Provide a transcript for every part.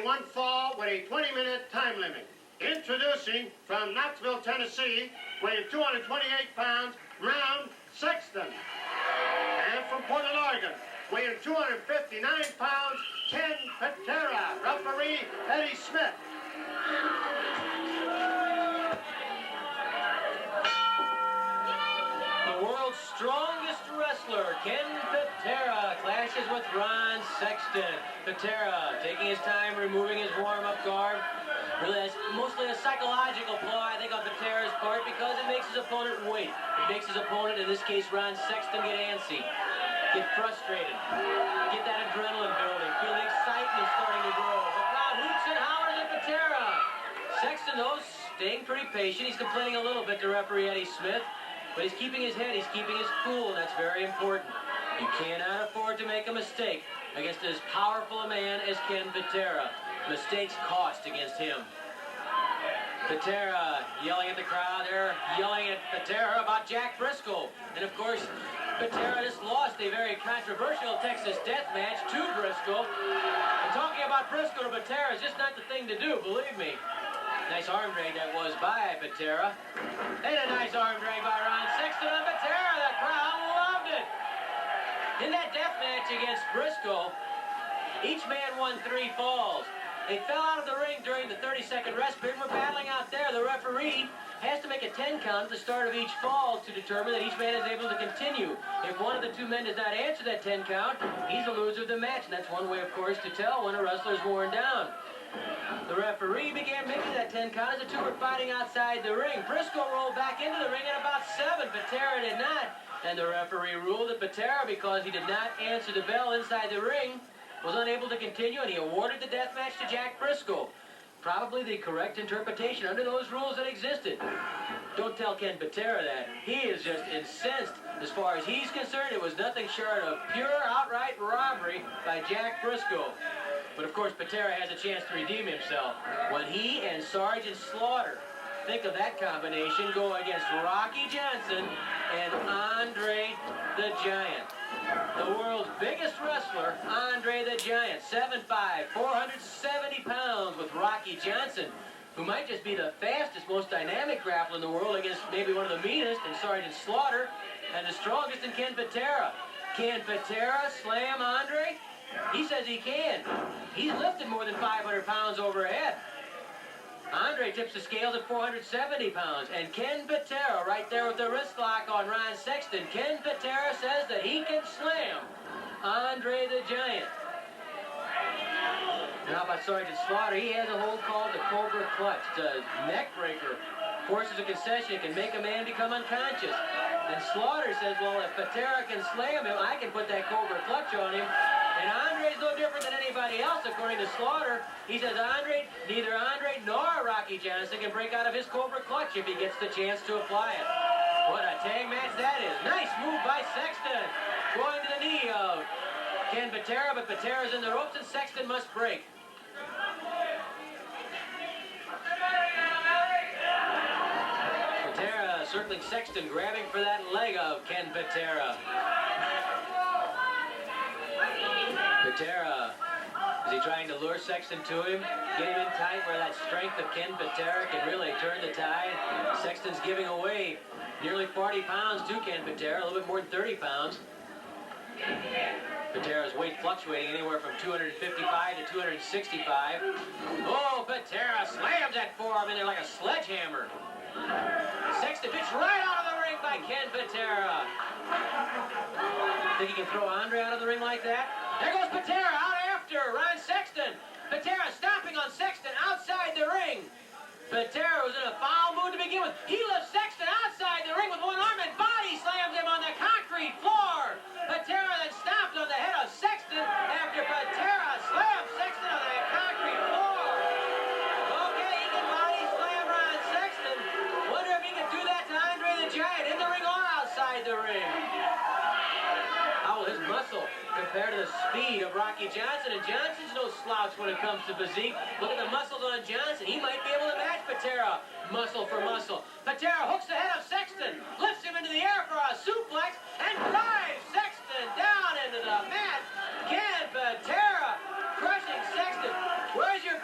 one fall with a 20-minute time limit. Introducing from Knoxville, Tennessee, weighing 228 pounds, Ron Sexton. And from Portland, Oregon, weighing 259 pounds, Ken Patera. Referee, Eddie Smith. The world's strongest wrestler, Ken Patera, clashes with Ron Sexton. Patera taking his time removing his warm-up garb. Really, that's mostly a psychological ploy, I think, on Patera's part because it makes his opponent wait. It makes his opponent, in this case Ron Sexton, get antsy, get frustrated, get that adrenaline building, feel the excitement starting to grow. The crowd hoots and hollers at Patera. Sexton, though, staying pretty patient. He's complaining a little bit to referee Eddie Smith, but he's keeping his head, he's keeping his cool, and that's very important. You cannot afford to make a mistake against as powerful a man as Ken Patera. Mistakes cost against him. Patera yelling at the crowd there, yelling at Patera about Jack Briscoe. And of course, Patera just lost a very controversial Texas death match to Briscoe. And talking about Briscoe to Patera is just not the thing to do, believe me. Nice arm drag that was by Patera. And a nice arm drag by Ron Sexton on Patera. The crowd loved it. In that death match against Briscoe, each man won 3 falls. They fell out of the ring during the 30-second rest period. We're battling out there. The referee has to make a 10 count at the start of each fall to determine that each man is able to continue. If one of the 2 men does not answer that 10 count, he's the loser of the match. And that's one way, of course, to tell when a wrestler is worn down. The referee began making that 10 count as the 2 were fighting outside the ring. Briscoe rolled back into the ring at about 7. Patera did not. And the referee ruled that Patera, because he did not answer the bell inside the ring, was unable to continue, and he awarded the death match to Jack Briscoe. Probably the correct interpretation under those rules that existed. Don't tell Ken Patera that. He is just incensed. As far as he's concerned, it was nothing short of pure outright robbery by Jack Briscoe. But of course, Patera has a chance to redeem himself when he and Sergeant Slaughter, think of that combination, go against Rocky Johnson and Andre the Giant. The world's biggest wrestler, Andre the Giant, 7'5", 470 pounds, with Rocky Johnson, who might just be the fastest, most dynamic grappler in the world against maybe one of the meanest in Sergeant Slaughter, and the strongest in Ken Patera. Can Patera slam Andre? He says he can. He's lifted more than 500 pounds overhead. Andre tips the scales at 470 pounds. And Ken Patera, right there with the wrist lock on Ron Sexton, Ken Patera says that he can slam Andre the Giant. And how about Sergeant Slaughter? He has a hold called the Cobra Clutch. It's a neck breaker. Forces a concession. It can make a man become unconscious. And Slaughter says, well, if Patera can slam him, I can put that Cobra Clutch on him. And Andre's no different than anybody else, according to Slaughter. He says neither Andre nor Rocky Johnson can break out of his Cobra Clutch if he gets the chance to apply it. What a tag match that is. Nice move by Sexton. Going to the knee of Ken Patera, but Patera's in the ropes and Sexton must break. Patera circling Sexton, grabbing for that leg of Ken Patera. Patera, is he trying to lure Sexton to him? Get him in tight where that strength of Ken Patera can really turn the tide. Sexton's giving away nearly 40 pounds to Ken Patera, a little bit more than 30 pounds. Patera's weight fluctuating anywhere from 255 to 265. Oh, Patera slams that forearm in there like a sledgehammer. Sexton pitched right out of the ring by Ken Patera. Think he can throw Andre out of the ring like that? There goes Patera out after Ron Sexton. Patera stomping on Sexton outside the ring. Patera was in a foul mood to begin with. He lifts Sexton outside the ring with one arm and body slams him on the concrete floor. Patera then stomped on the head of Sexton after Patera slammed Sexton on the concrete floor. Okay, he can body slam Ron Sexton. Wonder if he can do that to Andre the Giant in the ring or outside the ring. How will his muscle compare to the speed of Rocky Johnson? And Johnson's no slouch when it comes to physique. Look at the muscles on Johnson. He might be able to match Patera muscle for muscle. Patera hooks the head of Sexton, lifts him into the air for a suplex, and drives Sexton down into the mat. Ken Patera crushing Sexton. Where's your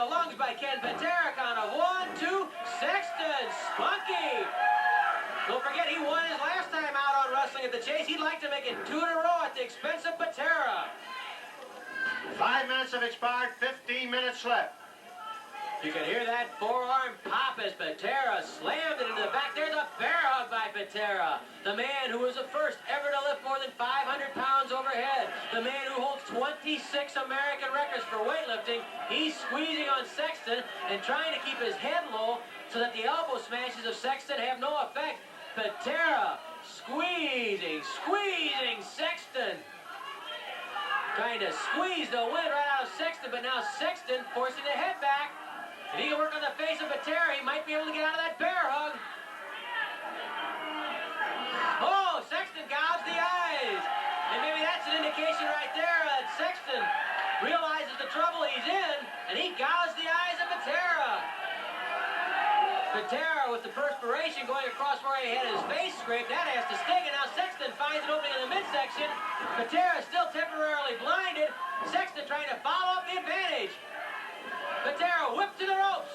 the lungs by Ken Patera. Count of 1, 2. Sexton, spunky. Don't forget, he won his last time out on Wrestling at the Chase. He'd like to make it 2 in a row at the expense of Patera. 5 minutes have expired, 15 minutes left. You can hear that forearm pop as Patera slammed it into the back. There's a bear hug by Patera. The man who was the first ever to lift more than 500 pounds overhead. The man who holds 26 American records for weightlifting. He's squeezing on Sexton and trying to keep his head low so that the elbow smashes of Sexton have no effect. Patera squeezing Sexton. Trying to squeeze the wind right out of Sexton, but now Sexton forcing the head back. If he can work on the face of Patera, he might be able to get out of that bear hug. Oh, Sexton gouged the eyes. And maybe that's an indication right there that Sexton realizes the trouble he's in, and he gouged the eyes of Patera. Patera with the perspiration going across where he had his face scraped. That has to sting, and now Sexton finds an opening in the midsection. Patera still temporarily blinded. Sexton trying to follow up the advantage. Patera whipped to the ropes.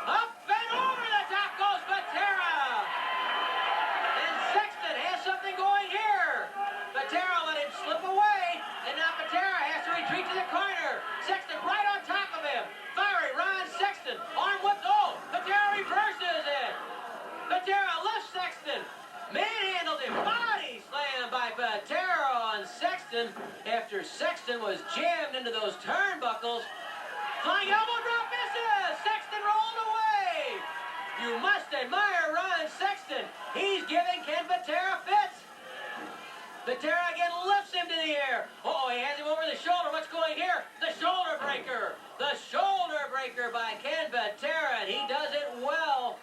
Up and over the top goes Patera. And Sexton has something going here. Patera let him slip away, and now Patera has to retreat to the corner. Sexton right on top of him. Fiery Ron Sexton. Arm whipped. Oh, Patera reverses it. Patera lifts Sexton. Manhandled him. Body slam by Patera on Sexton after Sexton was jammed into those turnbuckles. Flying elbow drop misses! Sexton rolled away! You must admire Ron Sexton. He's giving Ken Patera fits. Patera again lifts him to the air. Uh-oh, he has him over the shoulder. What's going here? The shoulder breaker. The shoulder breaker by Ken Patera, and he does it well.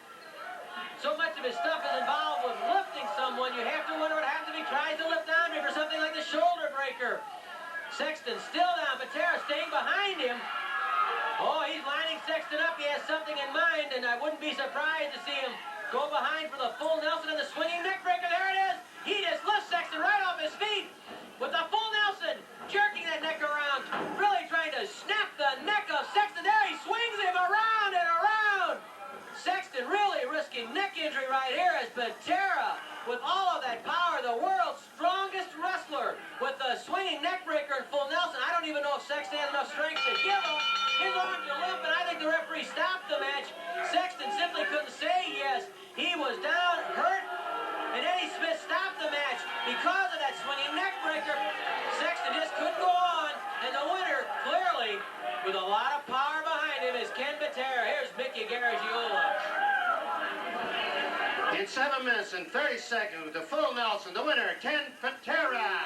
So much of his stuff is involved with lifting someone, you have to wonder what happens if he tries to lift Andre for something like the shoulder breaker. Sexton still down. Patera staying behind him. Oh, he's lining Sexton up. He has something in mind, and I wouldn't be surprised to see him go behind for the full Nelson and the swinging neck breaker. There it is. He just lifts Sexton right off his feet with the full Nelson, jerking that neck around, really trying to snap the neck of Sexton. There he swings him around and around. Sexton really risking neck injury right here as Patera, with all of that power, the world's strongest wrestler, with the swinging neck breaker and full Nelson. I don't even know if Sexton has enough strength to give him. His arms are limp, and I think the referee stopped the match. Sexton simply couldn't say yes. He was down, hurt, and Eddie Smith stopped the match because of that swinging neck breaker. Sexton just couldn't go on, and the winner, clearly, with a lot of power behind him, is Ken Patera. Here's Mickey Garagiola. In 7 minutes and 30 seconds with the full Nelson, the winner, Ken Patera.